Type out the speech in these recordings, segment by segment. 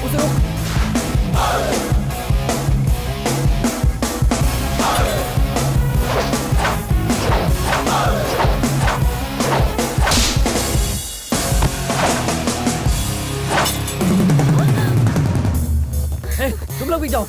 उसे रोक। तुम लोग भी जाओ।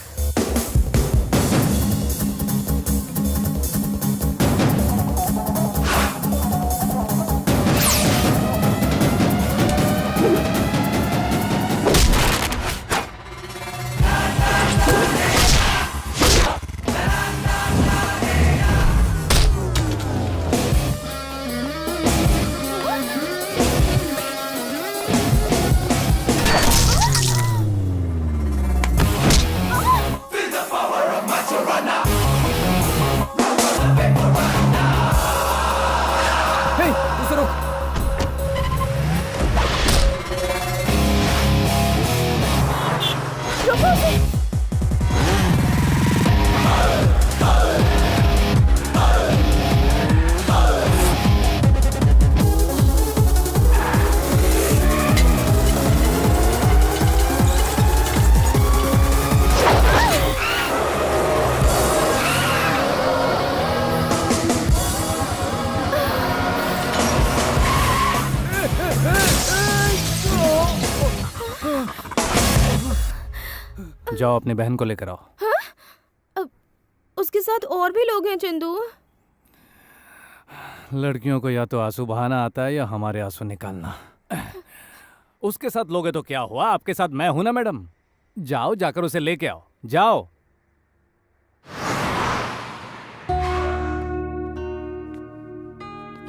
जाओ अपनी बहन को लेकर आओ। हाँ? उसके साथ और भी लोग हैं चंदू। लड़कियों को या तो आंसू बहाना आता है या हमारे आंसू निकालना। उसके साथ लोगे तो क्या हुआ, आपके साथ मैं हूं ना मैडम। जाओ जाकर उसे लेके आओ, जाओ।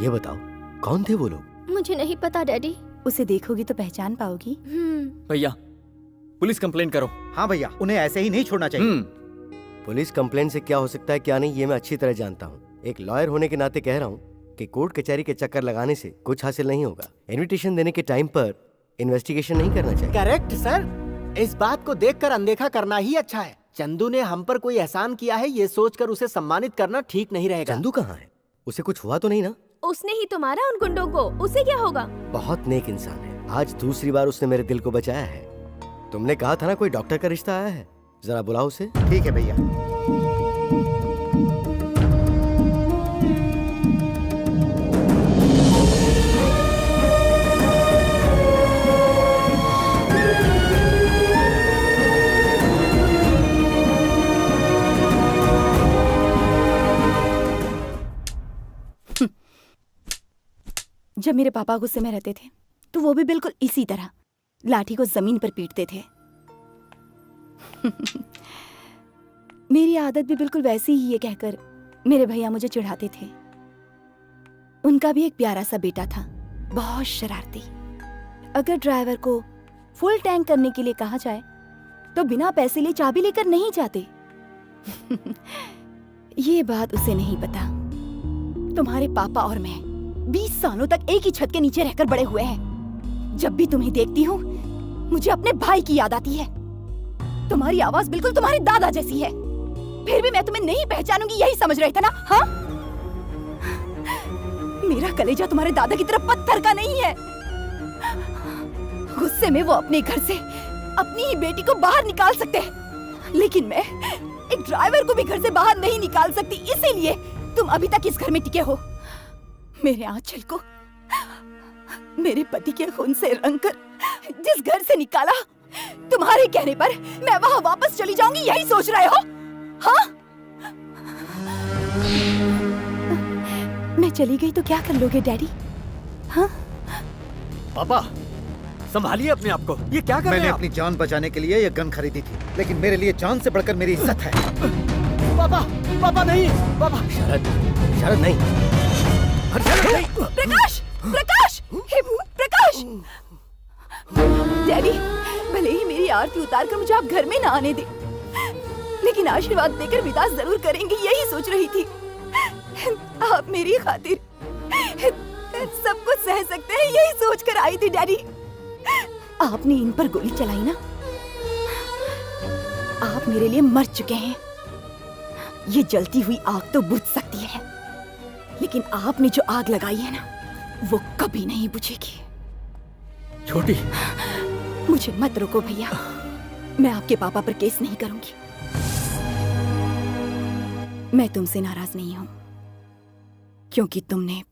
ये बताओ कौन थे वो लोग? मुझे नहीं पता डैडी। उसे देखोगी तो पहचान पाओगी। भैया पुलिस कंप्लेंट करो। हाँ भैया, उन्हें ऐसे ही नहीं छोड़ना चाहिए। पुलिस कंप्लेंट से क्या हो सकता है क्या नहीं ये मैं अच्छी तरह जानता हूँ। एक लॉयर होने के नाते कह रहा हूँ कि कोर्ट कचहरी के चक्कर लगाने से कुछ हासिल नहीं होगा। इनविटेशन देने के टाइम पर इन्वेस्टिगेशन नहीं करना चाहिए। करेक्ट सर, इस बात को देखकर अनदेखा करना ही अच्छा है। चंदू ने हम पर कोई एहसान किया है ये सोचकर उसे सम्मानित करना ठीक नहीं रहेगा। चंदू कहाँ है? उसे कुछ हुआ तो नहीं ना? उसने ही तो मारा उन गुंडों को, उसे क्या होगा? बहुत नेक इंसान है। आज दूसरी बार उसने मेरे दिल को बचाया है। तुमने कहा था ना कोई डॉक्टर का रिश्ता आया है, जरा बुलाओ उसे। ठीक है भैया। जब मेरे पापा गुस्से में रहते थे तो वो भी बिल्कुल इसी तरह लाठी को जमीन पर पीटते थे। मेरी आदत भी बिल्कुल वैसी ही है कहकर मेरे भैया मुझे चिढ़ाते थे। उनका भी एक प्यारा सा बेटा था, बहुत शरारती। अगर ड्राइवर को फुल टैंक करने के लिए कहा जाए तो बिना पैसे लिए चाबी लेकर नहीं जाते। ये बात उसे नहीं पता। तुम्हारे पापा और मैं 20 सालों तक एक ही छत के नीचे रहकर बड़े हुए हैं। जब भी तुम्हें देखती हूँ मुझे अपने भाई की याद आती है। तुम्हारी आवाज बिल्कुल तुम्हारे दादा जैसी है। फिर भी मैं तुम्हें नहीं पहचानूंगी यही समझ रहे थे ना? हाँ, मेरा कलेजा तुम्हारे दादा की तरह पत्थर का नहीं है। गुस्से में वो अपने घर से अपनी ही बेटी को बाहर निकाल सकते हैं, लेकिन मैं एक ड्राइवर को भी घर से बाहर नहीं निकाल सकती। इसीलिए तुम अभी तक इस घर में टिके हो। मेरे आंचल को मेरे पति के खून से रंगकर जिस घर से निकाला, तुम्हारे कहने पर मैं वहां वापस चली जाऊंगी यही सोच रहे हो? हाँ? मैं चली गई तो क्या कर लोगे डैडी? हाँ? पापा संभालिए अपने आप को। ये क्या कर रहे हैं? मैंने अपनी जान बचाने के लिए ये गन खरीदी थी, लेकिन मेरे लिए जान से बढ़कर मेरी इज्जत है। पापा, पापा नहीं, पापा। शरद, शरद नहीं। प्रकाश, प्रकाश, हे प्रकाश। डैडी, भले ही मेरी आरती उतारकर मुझे आप घर में ना आने दे, लेकिन आशीर्वाद देकर विदा जरूर करेंगे यही सोच रही थी। आप मेरी खातिर सब कुछ सह सकते हैं यही सोचकर आई थी डैडी। आपने इन पर गोली चलाई ना, आप मेरे लिए मर चुके हैं। ये जलती हुई आग तो बुझ सकती है, लेकिन आपने जो आग लगाई है ना, वो कभी नहीं बुझेगी। छोटी, मुझे मत रोको भैया, मैं आपके पापा पर केस नहीं करूंगी। मैं तुमसे नाराज नहीं हूं, क्योंकि तुमने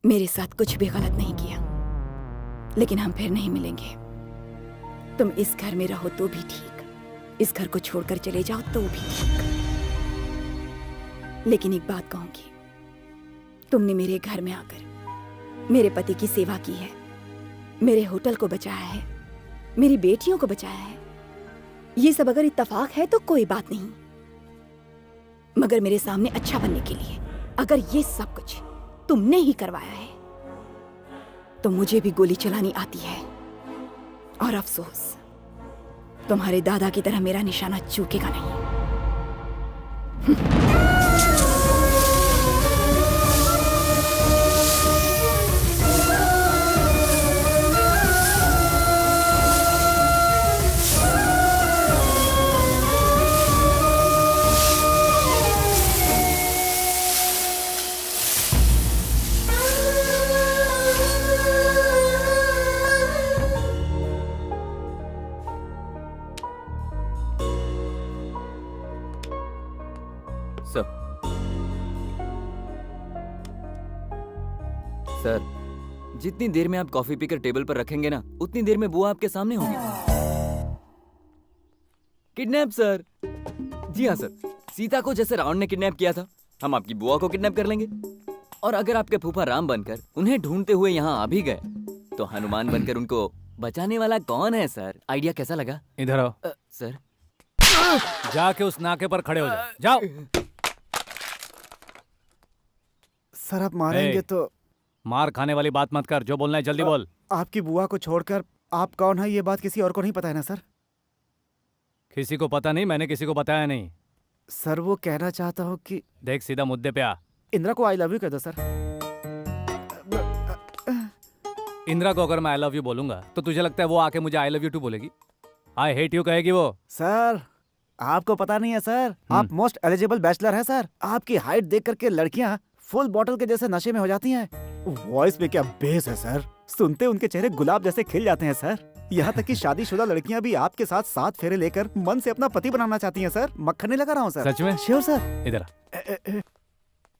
मेरे साथ कुछ भी गलत नहीं किया। लेकिन हम फिर नहीं मिलेंगे। तुम इस घर में रहो तो भी ठीक, इस घर को छोड़कर चले जाओ तो भी ठीक। लेकिन एक बात कहूंगी, तुमने मेरे घर में आकर मेरे पति की सेवा की है, मेरे होटल को बचाया है, मेरी बेटियों को बचाया है। ये सब अगर इत्तेफाक है तो कोई बात नहीं, मगर मेरे सामने अच्छा बनने के लिए अगर ये सब कुछ तुमने ही करवाया है तो मुझे भी गोली चलानी आती है। और अफसोस, तुम्हारे दादा की तरह मेरा निशाना चूकेगा नहीं। सर, जितनी देर में आप कॉफी पीकर टेबल पर रखेंगे ना, उतनी देर में बुआ आपके सामने होंगी। Kidnap sir. जी हाँ सर, सीता को जैसे रावण ने किडनैप किया था, हम आपकी बुआ को किडनैप कर लेंगे। और अगर आपके फूफा राम बनकर उन्हें ढूंढते हुए यहाँ आ भी गए तो हनुमान बनकर उनको बचाने वाला कौन है सर? आइडिया कैसा लगा? इधर आओ। सर, जाके उस नाके पर खड़े हो जाओ। सर आप मारेंगे ए, तो? मार खाने वाली बात मत कर, जो बोलना है जल्दी बोल। आपकी बुआ को छोड़कर आप कौन है, ये बात किसी और को नहीं पता है ना सर? किसी को पता नहीं, मैंने किसी को बताया नहीं। सर वो कहना चाहता हूँ कि देख, सीधा मुद्दे पे आ। इंदिरा को आई लव यू कह दो सर। इंदिरा को अगर मैं आई लव यू बोलूंगा तो तुझे लगता है वो आके मुझे आई लव यू टू बोलेगी? आई हेट यू कहेगी वो? सर आपको पता नहीं है सर, आप मोस्ट एलिजिबल बैचलर हैं सर। आपकी हाइट देख करके लड़कियां फुल बॉटल के जैसे नशे में हो जाती हैं। वॉइस में क्या बेस है सर, सुनते उनके चेहरे गुलाब जैसे खिल जाते हैं सर। यहाँ तक कि शादीशुदा लड़कियां भी आपके साथ 7 फेरे लेकर मन से अपना पति बनाना चाहती हैं सर। मक्खन नहीं लगा रहा हूँ सर। सच में? Sure sir. इधर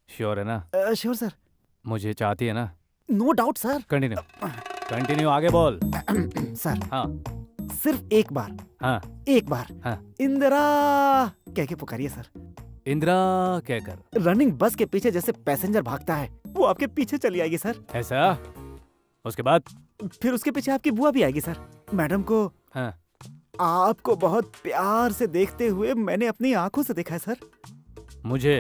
श्योर है ना? Sure sir. मुझे चाहती है ना? No doubt sir. कंटिन्यू आगे बोल। सर हाँ सिर्फ एक बार, हाँ एक बार हाँ। इंदिरा कह के पुकारिए सर। इंदिरा क्या कर? रनिंग बस के पीछे जैसे पैसेंजर भागता है, वो आपके पीछे चली आएगी सर। ऐसा? उसके बाद? फिर उसके पीछे आपकी बुआ भी आएगी सर। मैडम को हाँ। आपको बहुत प्यार से देखते हुए मैंने अपनी आंखों से देखा है सर। मुझे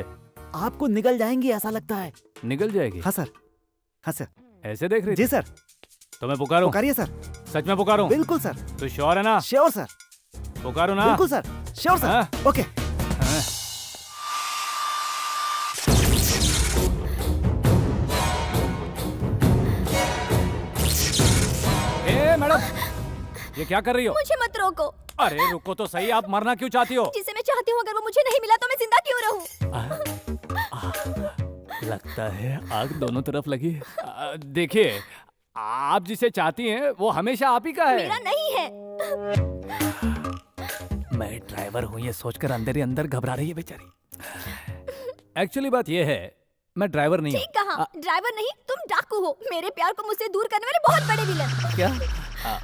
आपको निगल जाएंगी ऐसा लगता है। निगल जाएगी? हाँ सर, हाँ सर। ऐसे देख रही जी थी? सर। तो मैं पुकारूं? पुकारिए सर। सच में पुकारूं? बिल्कुल सर। तो श्योर है ना? Sure sir. पुकारूं ना? बिल्कुल सर, श्योर सर। हाँ? ओके। हाँ। ए मैडम, ये क्या कर रही हो? मुझे मत रोको। अरे रुको तो सही, आप मरना क्यों चाहती हो? जिसे मैं चाहती हूँ अगर वो मुझे नहीं मिला तो मैं जिंदा क्यों रहूं? लगता है आग दोनों तरफ लगी है। देखिए, आप जिसे चाहती हैं वो हमेशा आप ही का है। मेरा नहीं है। मैं ड्राइवर हूँ ये सोचकर अंदर ही अंदर घबरा रही है बेचारी। एक्चुअली बात ये है, मैं ड्राइवर नहीं हूँ। ठीक कहा, ड्राइवर नहीं, तुम डाकू हो, मेरे प्यार को मुझसे दूर करने वाले बहुत बड़े विलन। क्या?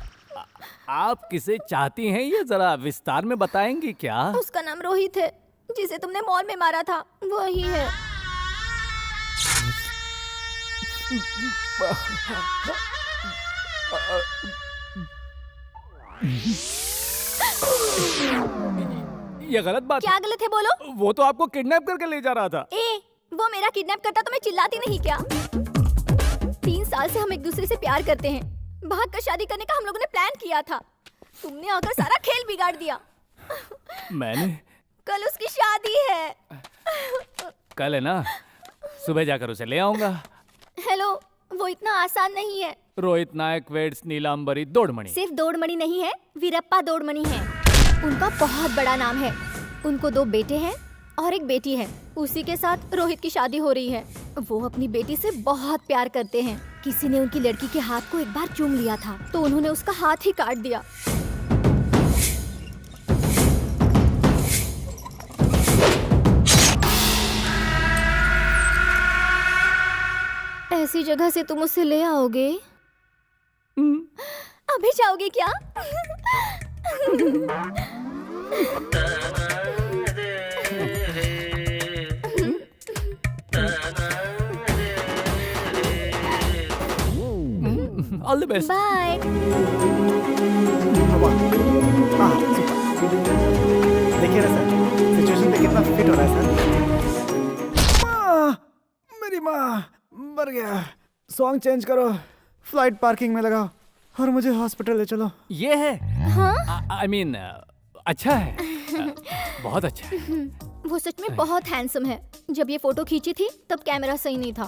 आप किसे चाहती हैं ये जरा विस्तार में बताएंगी क्या? उसका नाम रोहित है, जिसे तुमने मॉल में मारा था, वही है। ये गलत बात क्या गलत है बोलो? वो तो आपको किडनैप करके ले जा रहा था। वो मेरा किडनैप करता तो मैं चिल्लाती नहीं क्या? 3 साल से हम एक दूसरे से प्यार करते हैं, भाग कर शादी करने का हम लोगों ने प्लान किया था। तुमने आकर सारा खेल बिगाड़ दिया। मैंने? कल उसकी शादी है। कल है ना, सुबह जाकर उसे ले आऊंगा। हेलो, वो इतना आसान नहीं है। रोहित नायक वेड्स नीलांबरी दौड़मणि। सिर्फ दौड़मणि नहीं है, वीरप्पा दौड़मणि है। उनका बहुत बड़ा नाम है। उनको 2 बेटे हैं और एक बेटी है। उसी के साथ रोहित की शादी हो रही है। वो अपनी बेटी से बहुत प्यार करते हैं। किसी ने उनकी लड़की के हाथ को एक बार चूम लिया था तो उन्होंने उसका हाथ ही काट दिया। ऐसी जगह से तुम उसे ले आओगे? अभी जाओगे क्या? All the best. बाय। देखिए ना सर, सिचुएशन पे कितना फिट हो रहा है सर। माँ, मेरी माँ मर गया। सॉन्ग चेंज करो, फ्लाइट पार्किंग में लगाओ और मुझे हॉस्पिटल ले चलो। ये है हाँ? आई मीन अच्छा है, बहुत अच्छा है। वो सच में बहुत हैंडसम है। जब ये फोटो खींची थी तब कैमरा सही नहीं था।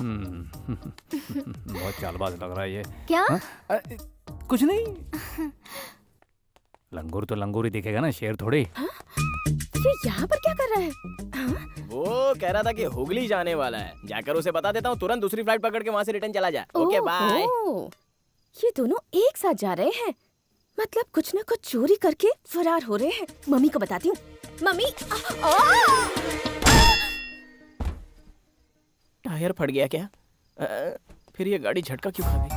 बहुत चालबाज लग रहा है ये। क्या? कुछ नहीं, लंगूर तो लंगूर ही दिखेगा ना, शेर थोड़ी। ये यहाँ पर क्या कर रहा है? वो कह रहा था कि हुगली जाने वाला है, जाकर उसे बता देता हूँ तुरंत दूसरी फ्लाइट पकड़ के वहाँ से रिटर्न चला जाए। Okay bye. ओह, ये दोनों एक साथ जा रहे हैं। मतलब कुछ न कुछ चोरी करके फरार हो रहे हैं। मम्मी को बताती हूँ। मम्मी, टायर फट गया क्या? फिर ये गाड़ी झटका क्यों खा गई?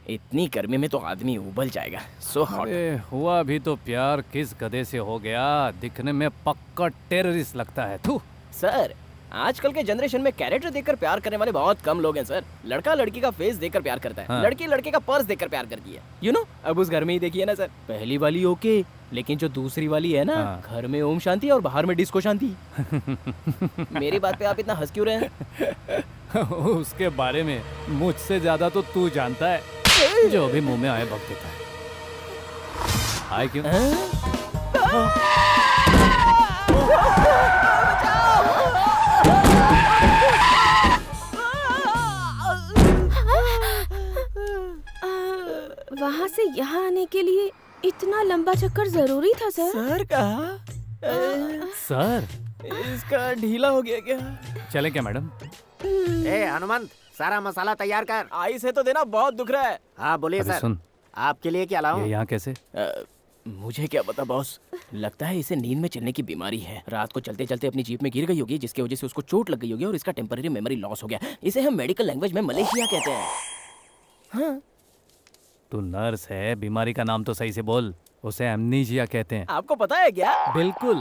इतनी गर्मी में तो आदमी उबल जाएगा। So hot. अरे हुआ भी तो प्यार किस गधे से हो गया, दिखने में पक्का टेररिस्ट लगता है। तू सर, आजकल के जनरेशन में कैरेक्टर देखकर प्यार करने वाले बहुत कम लोग हैं सर। लड़का लड़की का फेस देखकर प्यार करता है, हाँ। लड़की लड़के का पर्स देखकर प्यार करती है। यू नो, अब उस घर में ही देखिए ना सर, पहली वाली ओके, लेकिन जो दूसरी वाली है ना, हाँ। घर में ओम शांति और बाहर में डिस्को शांति। मेरी बात पे आप इतना हंस क्यों रहे हैं? उसके बारे में मुझसे ज्यादा तो तू जानता है, जो भी मुंह में आए बक देता है। हाय क्यों? वहाँ से यहाँ आने के लिए इतना लंबा चक्कर जरूरी था सर? सर कहा? सर इसका ढीला हो गया क्या? चले क्या मैडम? ए हनुमंत, सारा मसाला तैयार कर। आई से तो देना, बहुत दुख रहा है। हाँ बोलिए अरे सर, सुन, आपके लिए क्या लाऊं? ये यहाँ कैसे? मुझे क्या पता बॉस, लगता है इसे नींद में चलने की बीमारी है। रात को चलते चलते अपनी जीप में गिर गई होगी, जिसकी वजह से उसको चोट लग गई होगी और इसका टेम्पररी मेमोरी लॉस हो गया। इसे हम मेडिकल लैंग्वेज में मलेशिया कहते हैं। हाँ। तू नर्स है, बीमारी का नाम तो सही से बोल। उसे एमनीजिया कहते हैं। आपको पता है क्या? बिल्कुल।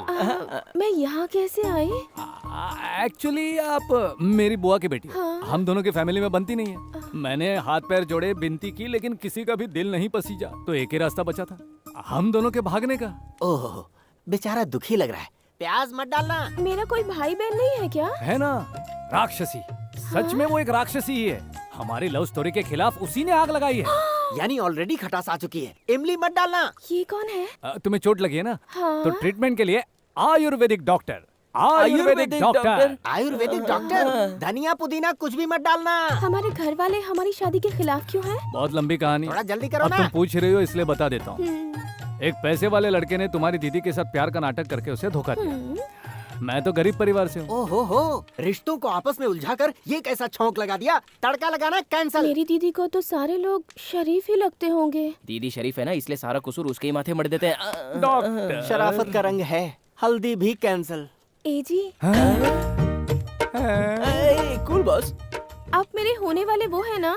मैं यहाँ कैसे आई? एक्चुअली आप मेरी बुआ की बेटी हो। हाँ। हम दोनों की फैमिली में बनती नहीं है। मैंने हाथ पैर जोड़े, विनती की, लेकिन किसी का भी दिल नहीं पसीजा, तो एक ही रास्ता बचा था, हम दोनों के भागने का। ओह, बेचारा दुखी लग रहा है। प्याज मत डालना। मेरा कोई भाई बहन नहीं है क्या? है ना, राक्षसी। सच में वो एक राक्षसी ही है। हमारी लव स्टोरी के खिलाफ उसी ने आग लगाई है। यानी ऑलरेडी खटास आ चुकी है। इमली मत डालना। ये कौन है? तुम्हें चोट लगी है ना, हाँ। तो ट्रीटमेंट के लिए Ayurvedic doctor. Ayurvedic doctor. Ayurvedic doctor. धनिया पुदीना कुछ भी मत डालना। हमारे घर वाले हमारी शादी के खिलाफ क्यों हैं? बहुत लंबी कहानी। थोड़ा जल्दी करो अब ना। तुम पूछ रही हो इसलिए बता देता हूँ। एक पैसे वाले लड़के ने तुम्हारी दीदी के साथ प्यार का नाटक करके उसे धोखा दिया। मैं तो गरीब परिवार से हूँ। ओहो हो, रिश्तों को आपस में उलझाकर ये कैसा छौंक लगा दिया। तड़का लगाना कैंसल। मेरी दीदी को तो सारे लोग शरीफ ही लगते होंगे। दीदी शरीफ है ना, इसलिए सारा कसूर उसके ही माथे मर देते हैं। डॉक्टर। शराफत का रंग है। हल्दी भी कैंसल। ए जी, कूल बॉस। आप मेरे होने वाले वो है ना?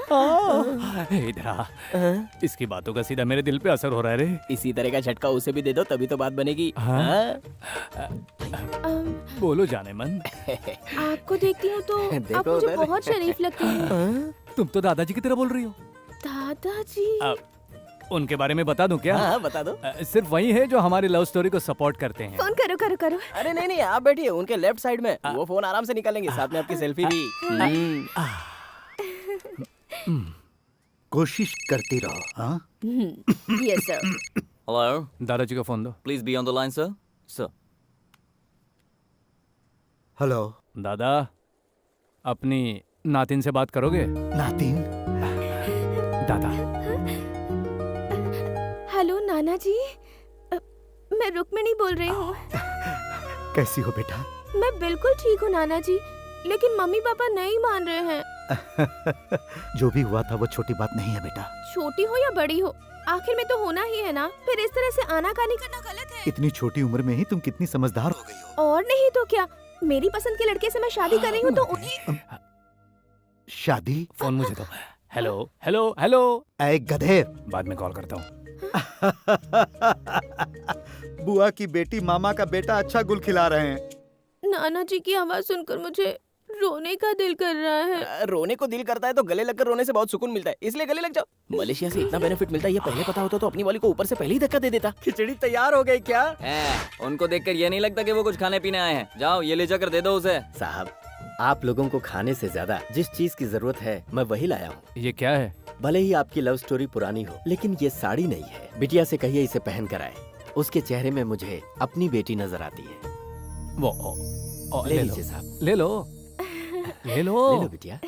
इधर आ। इसकी बातों का सीधा मेरे दिल पे असर हो रहा है रे। इसी तरह का झटका उसे भी दे दो, तभी तो बात बनेगी। हाँ? हाँ? बोलो जाने मन। आपको देखती हूँ तो आप देखो मुझे उधर। बहुत शरीफ लगते हैं। तुम तो दादाजी की तरह बोल रही हो। दादाजी? उनके बारे में बता दूं क्या? हाँ बता दो। सिर्फ वही है जो हमारी लव स्टोरी को सपोर्ट करते हैं। फोन करो करो करो। अरे नहीं नहीं, आप बैठिए उनके लेफ्ट साइड में, वो फोन आराम से निकालेंगे, साथ में आपकी सेल्फी भी। कोशिश करती रहो। हाँ, यस सर। हेलो, दादाजी का फोन दो। Please be on the line sir. Sir, hello. दादा, अपनी नातिन से बात करोगे? नातिन, दादा। हेलो नाना जी, मैं रुक्मिणी बोल रही हूँ। कैसी हो बेटा? मैं बिल्कुल ठीक हूँ नाना जी, लेकिन मम्मी पापा नहीं मान रहे हैं। जो भी हुआ था वो छोटी बात नहीं है बेटा। छोटी हो या बड़ी हो, आखिर में तो होना ही है ना। फिर इस तरह से आनाकानी करना गलत है। इतनी छोटी उम्र में ही तुम कितनी समझदार हो गई हो। और नहीं तो क्या, मेरी पसंद के लड़के से मैं शादी कर रही हूँ तो उन्हें। शादी? फोन मुझे दो। Hello hello hello. ऐ गधे, बाद में कॉल करता हूँ। बुआ की बेटी मामा का बेटा अच्छा गुल खिला रहे हैं। नाना जी की आवाज सुनकर मुझे रोने का दिल कर रहा है। रोने को दिल करता है तो गले लगकर रोने से बहुत सुकून मिलता है, इसलिए गले लग जाओ। मलेशिया से इतना बेनिफिट मिलता है, ये पहले पता होता तो अपनी वाली को ऊपर से पहले ही धक्का दे देता। खिचड़ी तैयार हो गई क्या? उनको देखकर ये नहीं लगता कि वो कुछ खाने पीने आए हैं। जाओ ये ले जाकर दे दो उसे। साहब, आप लोगों को खाने से ज्यादा जिस चीज की जरूरत है मैं वही लाया हूँ। ये क्या है? भले ही आपकी लव स्टोरी पुरानी हो, लेकिन ये साड़ी नहीं है। बिटिया से कहिए इसे पहन कर आए। उसके चेहरे में मुझे अपनी बेटी नजर आती है। वो ले ले लो लीजिए साहब। ले लो ले लो। ले लो बिटिया।